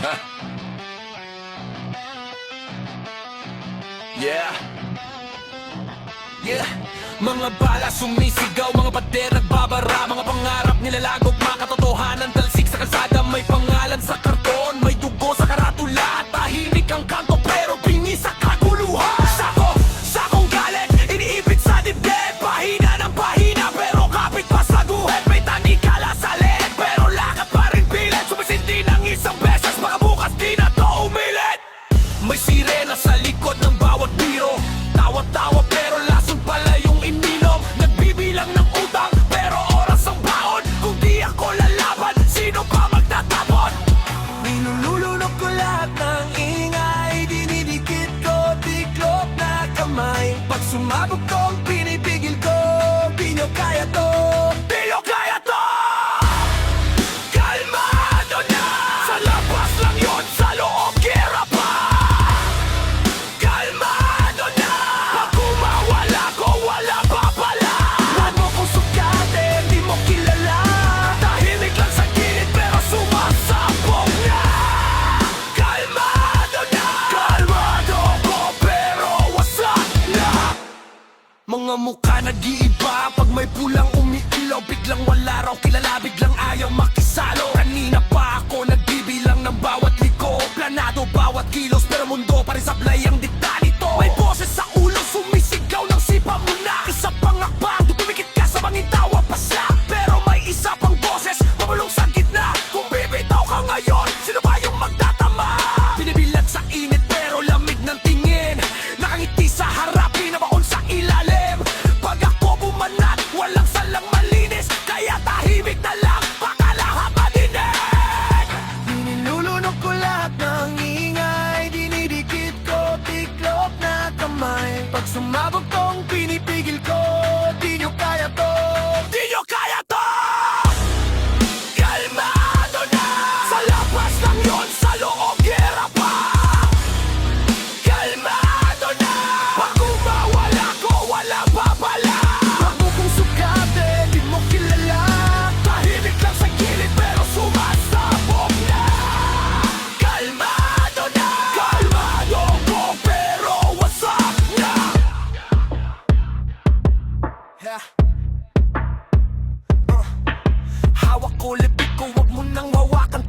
Yeah. Yeah. Mga bala sumisigaw, mga pader nagbabara, mga pangarap nilalagok, mga katotohanan talsik sa kalsada. May pangalan sa karton, may dugo sa karatula. Tahimik ang kanto pero bingi sa kaguluhan. Sakong galit, iniipit sa dibdib. Pahina ng pahina pero kapit pa sa guhit. May tanikala sa leeg pero lakad pa rin pilit. Sumisindi ng isang beses, baka bukas di na to umilit. May sirena sa likod ng bawat biro. Tawa-tawa pero lason pala yung ininom. Nagbibilang ng utang pero oras ang baon. Kung di ako lalaban, sino pa magtatapon? Ninululunok ko lahat ng ingay. Dinidikit ko, tiklop na kamay. Pag sumabog kong pinipigil ko, di nyo kaya to, di nyo kaya to. Kalmado na, sa labas lang yun, sa loob gera pa. Kalmado na, pag kumawala ko, wala pa pala. Huwag mo kong sukatin, di mo kilala. Tahimik lang sa gilid pero sumasabog na. Kalmado na, kalmado ko pero wasak na. Mga mukha nag-iiba pag may pulang umiilaw. Biglang wala raw kilala, biglang ayaw makisalo. Kanina pa ako nagbibilang ng bawat liko. Planado bawat kilos pero mundo pa rin sablay ang dikta nito. May boses sa ulo sumisigaw ng sipa mo na. Isa pang akbang, tumikit ka sa mangintawa pa siya. Pero may isa pang boses, pabulong sa gitna. Kung bibitaw ka ngayon, sino ba yung magtatama? Binibilat sa init pero lamig ng tingin. Nakangiti sa harap, pinabaon sa ilalim. Pag ako bumanat, walang salang malinis. Kaya tahimik na lang, baka lahat madinig. Ninilulunok ko lahat ng ingay. Dinidikit ko, tiklop na kamay. Pag sumabog tong pinipigil ko, di nyo kaya to, di nyo kaya to. Kalmado na, sa labas lang yun, sa loob gera pa. Kalmado na, pag kumawala ko, wala pa pala. Huwag mo kong sukatin, di mo kilala. Tahimik lang sa gilid pero sumasabog na. Kalmado na, kalmado ko pero wasak na. Hawak ko, libig ko, wag mo nang hawakan